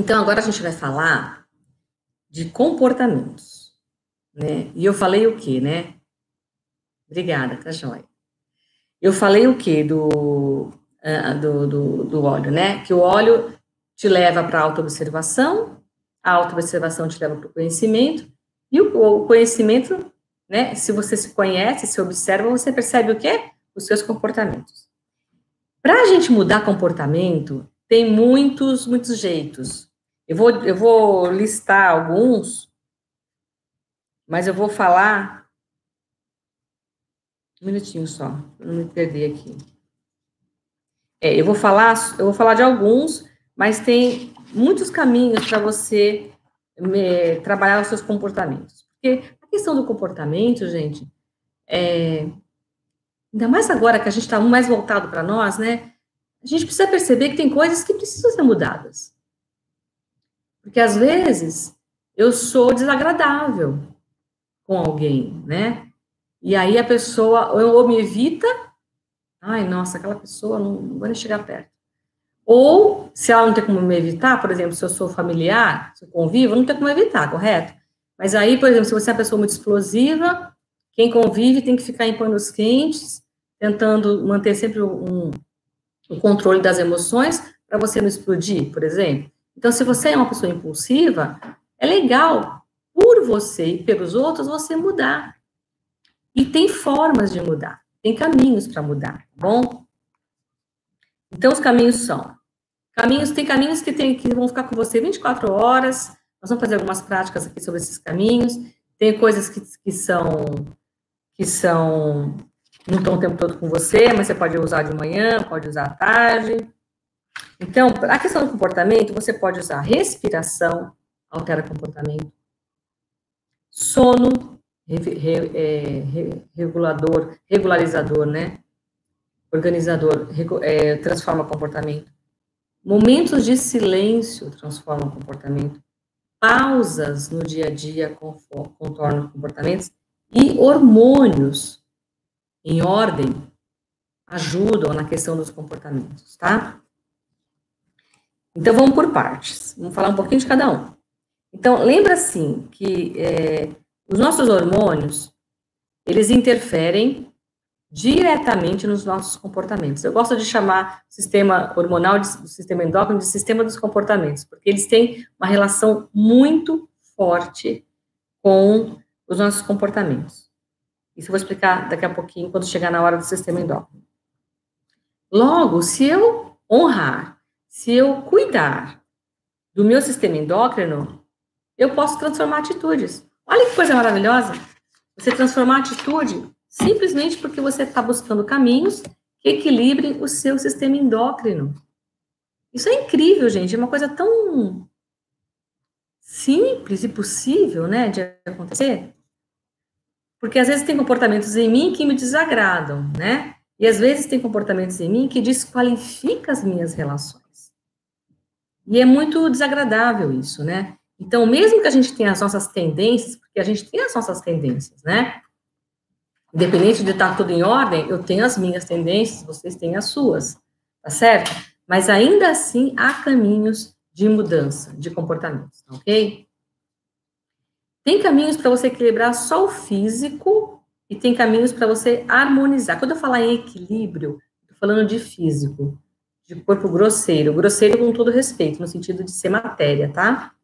Então, agora a gente vai falar de comportamentos, né? E eu falei o quê, né? Obrigada, tá joia. Eu falei o quê do óleo, né? Que o óleo te leva para a autoobservação, a autoobservação te leva para o conhecimento, e o conhecimento, né? Se você se conhece, se observa, você percebe o quê? Os seus comportamentos. Para a gente mudar comportamento, tem muitos jeitos. Eu vou listar alguns, mas eu vou falar. Um minutinho só, para não me perder aqui. Eu vou falar de alguns, mas tem muitos caminhos para você trabalhar os seus comportamentos. Porque a questão do comportamento, gente, ainda mais agora que a gente está mais voltado para nós, né? A gente precisa perceber que tem coisas que precisam ser mudadas. Porque às vezes eu sou desagradável com alguém, né? E aí a pessoa ou me evita, ai, nossa, aquela pessoa não vou nem chegar perto. Ou, se ela não tem como me evitar, por exemplo, se eu sou familiar, se eu convivo, não tem como evitar, correto? Mas aí, por exemplo, se você é uma pessoa muito explosiva, quem convive tem que ficar em panos quentes, tentando manter sempre o controle das emoções, para você não explodir, por exemplo. Então, se você é uma pessoa impulsiva, é legal, por você e pelos outros, você mudar. E tem formas de mudar, tem caminhos para mudar, tá bom? Então, os caminhos são: tem caminhos que vão ficar com você 24 horas, nós vamos fazer algumas práticas aqui sobre esses caminhos, tem coisas que não estão o tempo todo com você, mas você pode usar de manhã, pode usar à tarde. Então, a questão do comportamento, você pode usar respiração, altera comportamento, sono, regularizador, né? Organizador, transforma comportamento. Momentos de silêncio transformam comportamento. Pausas no dia a dia contornam comportamentos. E hormônios em ordem ajudam na questão dos comportamentos, tá? Então, vamos por partes. Vamos falar um pouquinho de cada um. Então, lembra assim que os nossos hormônios, eles interferem diretamente nos nossos comportamentos. Eu gosto de chamar o sistema hormonal, do sistema endócrino, de sistema dos comportamentos, porque eles têm uma relação muito forte com os nossos comportamentos. Isso eu vou explicar daqui a pouquinho, quando chegar na hora do sistema endócrino. Logo, se eu honrar, se eu cuidar do meu sistema endócrino, eu posso transformar atitudes. Olha que coisa maravilhosa! Você transformar a atitude simplesmente porque você está buscando caminhos que equilibrem o seu sistema endócrino. Isso é incrível, gente. É uma coisa tão simples e possível, né, de acontecer. Porque às vezes tem comportamentos em mim que me desagradam, né? E às vezes tem comportamentos em mim que desqualificam as minhas relações. E é muito desagradável isso, né? Então, mesmo que a gente tenha as nossas tendências, porque a gente tem as nossas tendências, né? Independente de estar tudo em ordem, eu tenho as minhas tendências, vocês têm as suas, tá certo? Mas ainda assim, há caminhos de mudança de comportamentos, ok? Tem caminhos para você equilibrar só o físico e tem caminhos para você harmonizar. Quando eu falar em equilíbrio, estou falando de físico, de corpo grosseiro com todo respeito, no sentido de ser matéria, tá?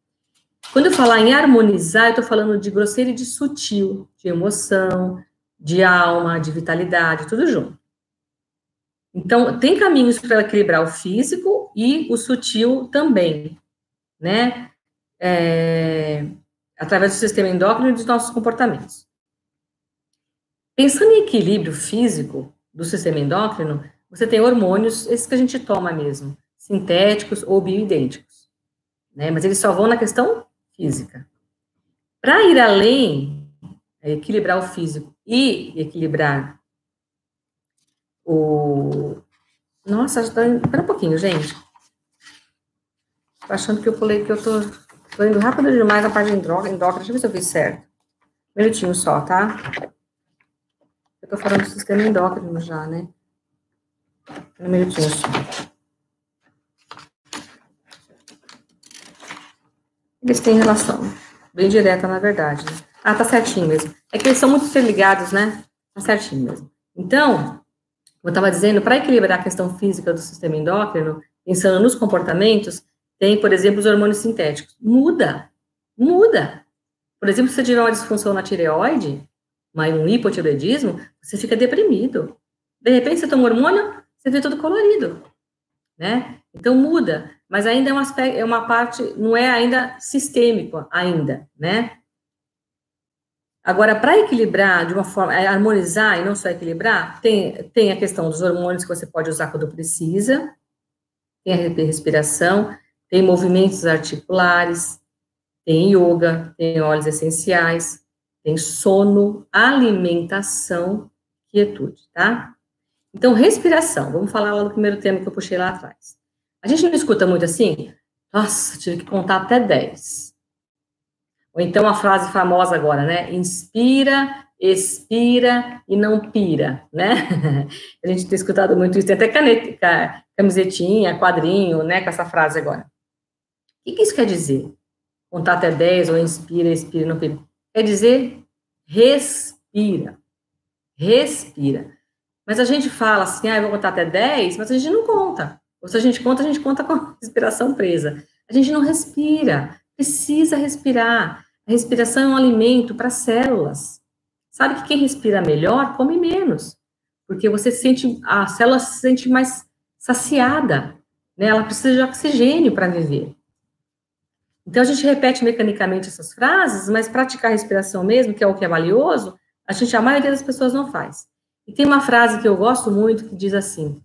Quando eu falar em harmonizar, eu estou falando de grosseiro e de sutil, de emoção, de alma, de vitalidade, tudo junto. Então, tem caminhos para equilibrar o físico e o sutil também, né? Através do sistema endócrino e dos nossos comportamentos. Pensando em equilíbrio físico do sistema endócrino, você tem hormônios, esses que a gente toma mesmo, sintéticos ou bioidênticos, né? Mas eles só vão na questão física. Para ir além, equilibrar o físico e equilibrar o... Nossa, espera um pouquinho, gente. Tô achando que eu falei que eu tô indo rápido demais na parte de endócrino. Deixa eu ver se eu fiz certo. Um minutinho só, tá? Eu tô falando do sistema endócrino já, né? Um minutinho só. Eles têm relação bem direta, na verdade. Né? Ah, tá certinho mesmo. É que eles são muito interligados, né? Tá certinho mesmo. Então, como eu estava dizendo, para equilibrar a questão física do sistema endócrino, pensando nos comportamentos, tem, por exemplo, os hormônios sintéticos. Muda. Por exemplo, se você tiver uma disfunção na tireoide, um hipotireoidismo, você fica deprimido. De repente, você toma um hormônio, você vê tudo colorido, né? Então, muda. Mas ainda é um aspecto, é uma parte, não é ainda sistêmico, ainda, né? Agora, para equilibrar de uma forma, harmonizar e não só equilibrar, tem a questão dos hormônios que você pode usar quando precisa, tem a respiração, tem movimentos articulares, tem yoga, tem óleos essenciais, tem sono, alimentação, quietude, tá? Então, respiração, vamos falar lá do primeiro tema que eu puxei lá atrás. A gente não escuta muito assim, nossa, tive que contar até 10. Ou então a frase famosa agora, né? Inspira, expira e não pira, né? A gente tem escutado muito isso, tem até caneta, camisetinha, quadrinho, né? Com essa frase agora. O que isso quer dizer? Contar até 10, ou inspira, expira e não pira. Quer dizer, respira. Respira. Mas a gente fala assim, eu vou contar até 10, mas a gente não conta. Ou se a gente conta com a respiração presa. A gente não respira. Precisa respirar. A respiração é um alimento para células. Sabe que quem respira melhor come menos, porque a célula se sente mais saciada, né? Ela precisa de oxigênio para viver. Então a gente repete mecanicamente essas frases, mas praticar a respiração mesmo, que é o que é valioso, a maioria das pessoas não faz. E tem uma frase que eu gosto muito que diz assim: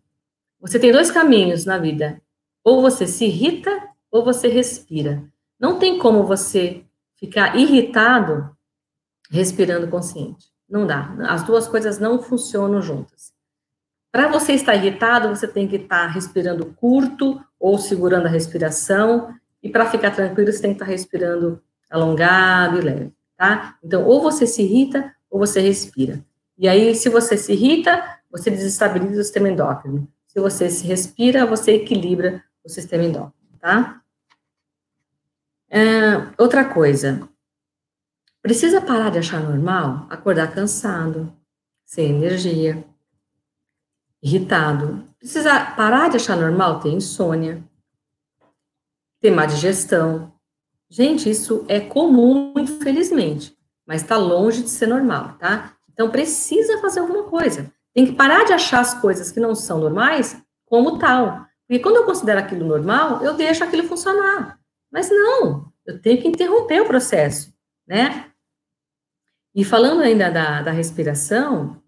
você tem 2 caminhos na vida, ou você se irrita ou você respira. Não tem como você ficar irritado respirando consciente. Não dá. As duas coisas não funcionam juntas. Para você estar irritado, você tem que estar respirando curto ou segurando a respiração. E para ficar tranquilo, você tem que estar respirando alongado e leve, tá? Então, ou você se irrita ou você respira. E aí, se você se irrita, você desestabiliza o sistema endócrino. Se você se respira, você equilibra o sistema endócrino, tá? Outra coisa, precisa parar de achar normal acordar cansado, sem energia, irritado. Precisa parar de achar normal ter insônia, ter má digestão. Gente, isso é comum, infelizmente, mas está longe de ser normal, tá? Então, precisa fazer alguma coisa. Tem que parar de achar as coisas que não são normais como tal. Porque quando eu considero aquilo normal, eu deixo aquilo funcionar. Mas não, eu tenho que interromper o processo, né? E falando ainda da respiração,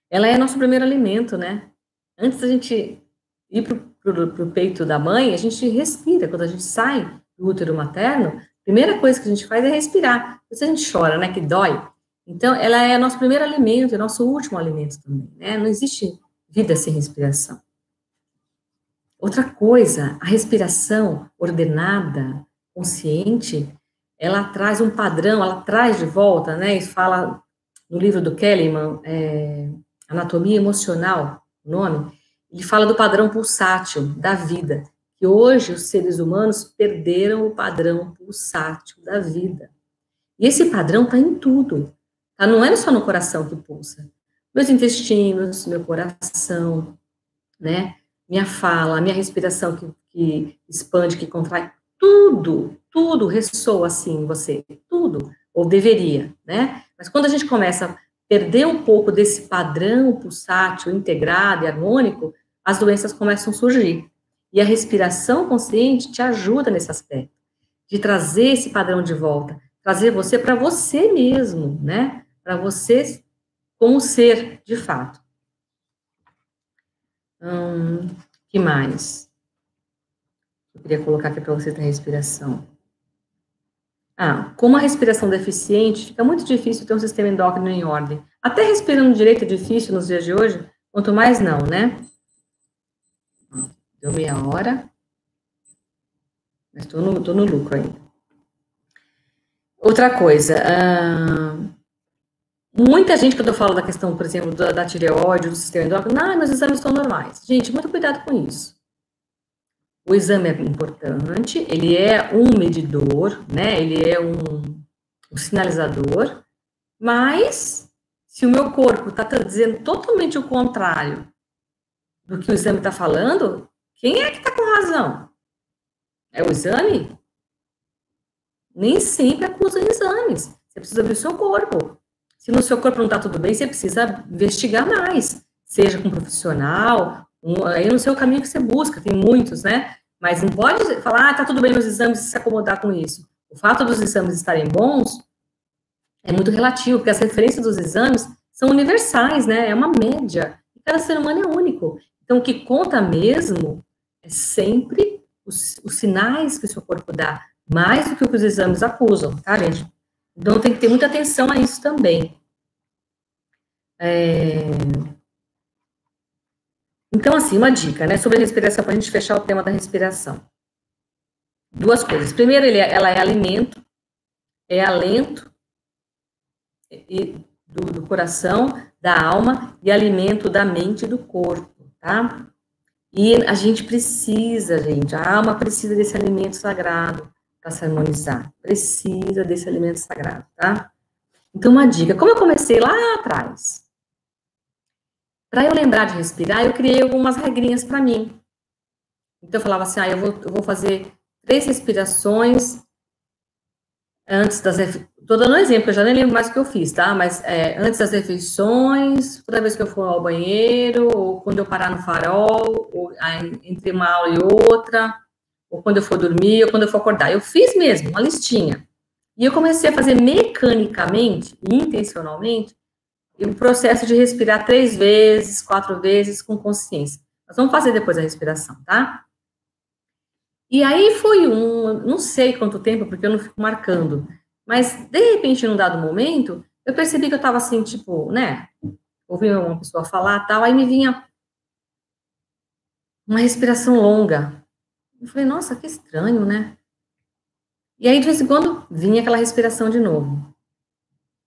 ela é nosso primeiro alimento, né? Antes da gente ir pro peito da mãe, a gente respira. Quando a gente sai do útero materno, a primeira coisa que a gente faz é respirar. Se a gente chora, né, que dói. Então, ela é nosso primeiro alimento, é nosso último alimento também, né? Não existe vida sem respiração. Outra coisa, a respiração ordenada, consciente, ela traz um padrão, ela traz de volta, né? E fala no livro do Kahneman, Anatomia Emocional, o nome, ele fala do padrão pulsátil da vida, que hoje os seres humanos perderam o padrão pulsátil da vida. E esse padrão está em tudo, tá? Não é só no coração que pulsa. Meus intestinos, meu coração, né? Minha fala, minha respiração que expande, que contrai, tudo ressoa assim em você, tudo, ou deveria, né? Mas quando a gente começa a perder um pouco desse padrão pulsátil, integrado e harmônico, as doenças começam a surgir. E a respiração consciente te ajuda nesse aspecto, de trazer esse padrão de volta, trazer você para você mesmo, né? Para você como ser, de fato. Que mais? Eu queria colocar aqui para você da respiração. Com uma respiração deficiente, fica muito difícil ter um sistema endócrino em ordem. Até respirando direito é difícil nos dias de hoje, quanto mais não, né? Deu meia hora, mas tô no lucro ainda. Outra coisa, muita gente, quando eu falo da questão, por exemplo, da tireoide, do sistema endócrino, meus exames estão normais. Gente, muito cuidado com isso. O exame é importante, ele é um medidor, né? Ele é um sinalizador, mas se o meu corpo está dizendo totalmente o contrário do que o exame está falando, quem é que está com razão? É o exame? Nem sempre acusa exames. Você precisa ver o seu corpo. Se no seu corpo não está tudo bem, você precisa investigar mais. Seja com um profissional, aí no seu caminho que você busca, tem muitos, né? Mas não pode falar, tá tudo bem nos exames e se acomodar com isso. O fato dos exames estarem bons é muito relativo, porque as referências dos exames são universais, né? É uma média. E cada ser humano é único. Então, o que conta mesmo é sempre os sinais que o seu corpo dá, mais do que o que os exames acusam, tá, gente? Então, tem que ter muita atenção a isso também. Então, assim, uma dica, né, sobre a respiração, para a gente fechar o tema da respiração. Duas coisas. Primeiro, ela é alimento, é alento do coração, da alma, e alimento da mente e do corpo, tá? E a gente precisa, gente, a alma precisa desse alimento sagrado para se harmonizar. Precisa desse alimento sagrado, tá? Então, uma dica. Como eu comecei lá atrás, para eu lembrar de respirar, eu criei algumas regrinhas para mim. Então, eu falava assim, eu vou fazer 3 respirações antes das... Estou dando um exemplo, eu já nem lembro mais o que eu fiz, tá? Mas antes das refeições, toda vez que eu for ao banheiro, ou quando eu parar no farol, ou entre uma aula e outra, ou quando eu for dormir, ou quando eu for acordar. Eu fiz mesmo, uma listinha. E eu comecei a fazer mecanicamente, intencionalmente, o processo de respirar 3 vezes, 4 vezes, com consciência. Nós vamos fazer depois a respiração, tá? E aí foi não sei quanto tempo, porque eu não fico marcando, mas, de repente, num dado momento, eu percebi que eu estava assim, tipo, né, ouvi uma pessoa falar, tal, aí me vinha uma respiração longa. Eu falei, nossa, que estranho, né? E aí, de vez em quando, vinha aquela respiração de novo.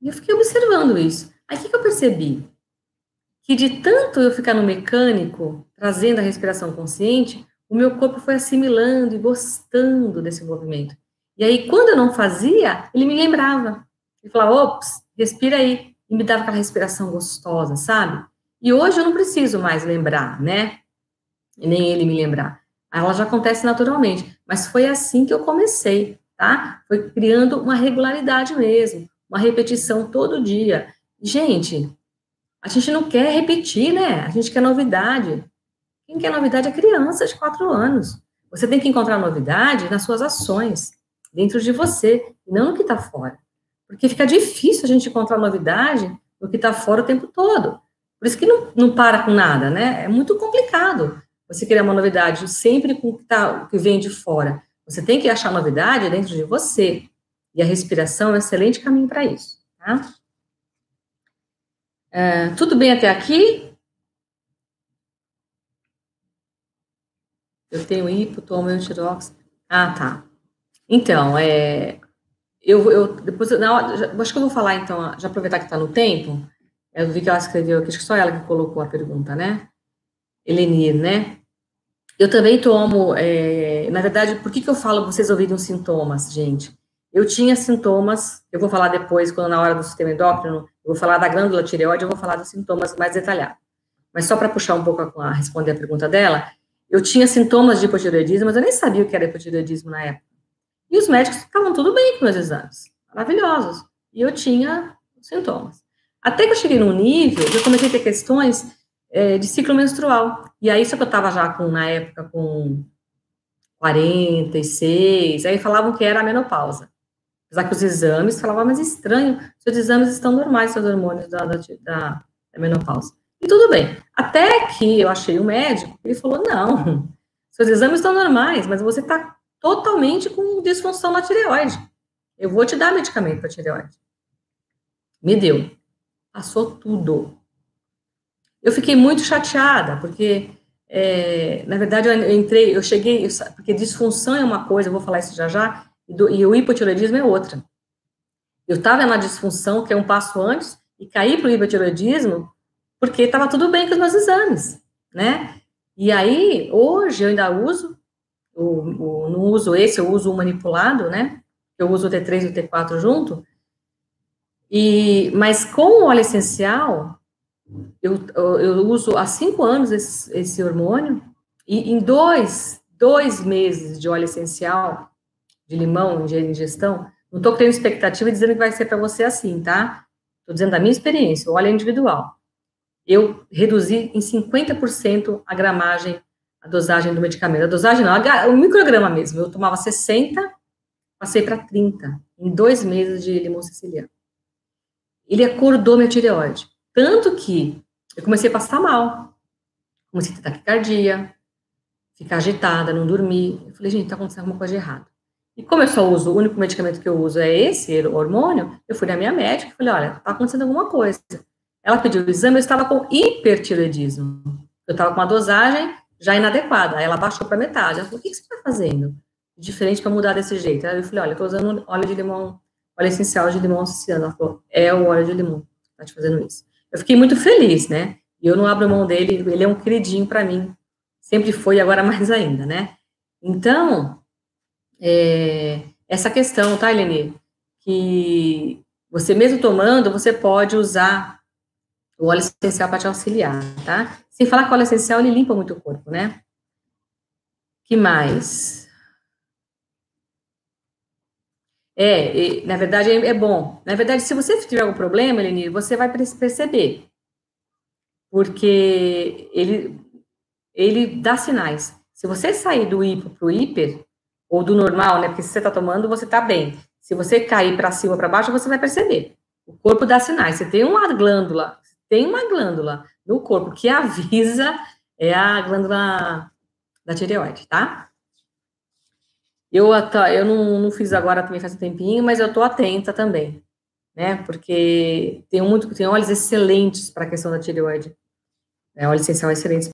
E eu fiquei observando isso. Aí, o que eu percebi? Que de tanto eu ficar no mecânico, trazendo a respiração consciente, o meu corpo foi assimilando e gostando desse movimento. E aí, quando eu não fazia, ele me lembrava. Ele falava, ops, respira aí. E me dava aquela respiração gostosa, sabe? E hoje eu não preciso mais lembrar, né? E nem ele me lembrar. Ela já acontece naturalmente. Mas foi assim que eu comecei, tá? Foi criando uma regularidade mesmo. Uma repetição todo dia. Gente, a gente não quer repetir, né? A gente quer novidade. Quem quer novidade é criança de 4 anos. Você tem que encontrar novidade nas suas ações, dentro de você, e não no que está fora. Porque fica difícil a gente encontrar novidade no que está fora o tempo todo. Por isso que não para com nada, né? É muito complicado você criar uma novidade sempre com o que vem de fora. Você tem que achar novidade dentro de você. E a respiração é um excelente caminho para isso, tá? Tudo bem até aqui? Eu tenho hipo, tomo eutirox. Ah, tá. Então, depois, acho que eu vou falar, então, já aproveitar que está no tempo, eu vi que ela escreveu aqui, acho que só ela que colocou a pergunta, né? Elenir, né? Eu também tomo, na verdade, por que eu falo vocês ouviram sintomas, gente? Eu tinha sintomas, eu vou falar depois, quando na hora do sistema endócrino, eu vou falar da glândula tireoide, eu vou falar dos sintomas mais detalhados. Mas só para puxar um pouco, responder a pergunta dela, eu tinha sintomas de hipotireoidismo, mas eu nem sabia o que era hipotireoidismo na época. E os médicos estavam tudo bem com meus exames, maravilhosos. E eu tinha sintomas. Até que eu cheguei num nível, eu comecei a ter questões de ciclo menstrual. E aí, só que eu estava já na época, com 46, aí falavam que era a menopausa. Apesar que os exames falavam, mas estranho, seus exames estão normais, seus hormônios da menopausa. E tudo bem. Até que eu achei o médico, ele falou, não, seus exames estão normais, mas você está totalmente com disfunção na tireoide. Eu vou te dar medicamento para tireoide. Me deu. Passou tudo. Eu fiquei muito chateada, porque, na verdade, eu cheguei, porque disfunção é uma coisa, eu vou falar isso já, e o hipotireoidismo é outra. Eu estava na disfunção, que é um passo antes, e caí para o hipotireoidismo, porque estava tudo bem com os meus exames, né? E aí, hoje, eu ainda uso Eu não uso esse, eu uso o manipulado, né? Eu uso o T3 e o T4 junto. Mas com o óleo essencial, eu uso há 5 anos esse hormônio, e em dois meses de óleo essencial, de limão, de ingestão, não estou criando expectativa dizendo que vai ser para você assim, tá? Estou dizendo da minha experiência, o óleo é individual. Eu reduzi em 50% a gramagem, a dosagem do medicamento. A dosagem não, o micrograma mesmo. Eu tomava 60, passei para 30, em 2 meses de limão siciliano. Ele acordou minha tireoide. Tanto que eu comecei a passar mal. Comecei a ter taquicardia, ficar agitada, não dormir. Eu falei, gente, está acontecendo alguma coisa de errado. E como eu só uso, o único medicamento que eu uso é esse, hormônio, eu fui na minha médica e falei, olha, está acontecendo alguma coisa. Ela pediu o exame, eu estava com hipertireoidismo. Eu estava com uma dosagem já inadequada. Aí ela baixou para metade. Ela falou, o que você está fazendo? Diferente para mudar desse jeito. Aí eu falei, olha, eu estou usando óleo de limão, óleo essencial de limão siciliano. Ela falou, é o óleo de limão que está te fazendo isso. Eu fiquei muito feliz, né? E eu não abro mão dele, ele é um queridinho para mim. Sempre foi e agora mais ainda, né? Então, essa questão, tá, Eleni? Que você mesmo tomando, você pode usar o óleo essencial para te auxiliar, tá? Sem falar que o óleo essencial, ele limpa muito o corpo, né? Que mais? Na verdade, é bom. Na verdade, se você tiver algum problema, Eleni, você vai perceber. Porque ele dá sinais. Se você sair do hipo para o hiper, ou do normal, né? Porque se você está tomando, você está bem. Se você cair para cima ou para baixo, você vai perceber. O corpo dá sinais. Você tem uma glândula no corpo que avisa, é a glândula da tireoide, tá? Eu não fiz agora também faz um tempinho, mas eu tô atenta também, né? Porque tem óleos excelentes para a questão da tireoide. Óleo essencial excelente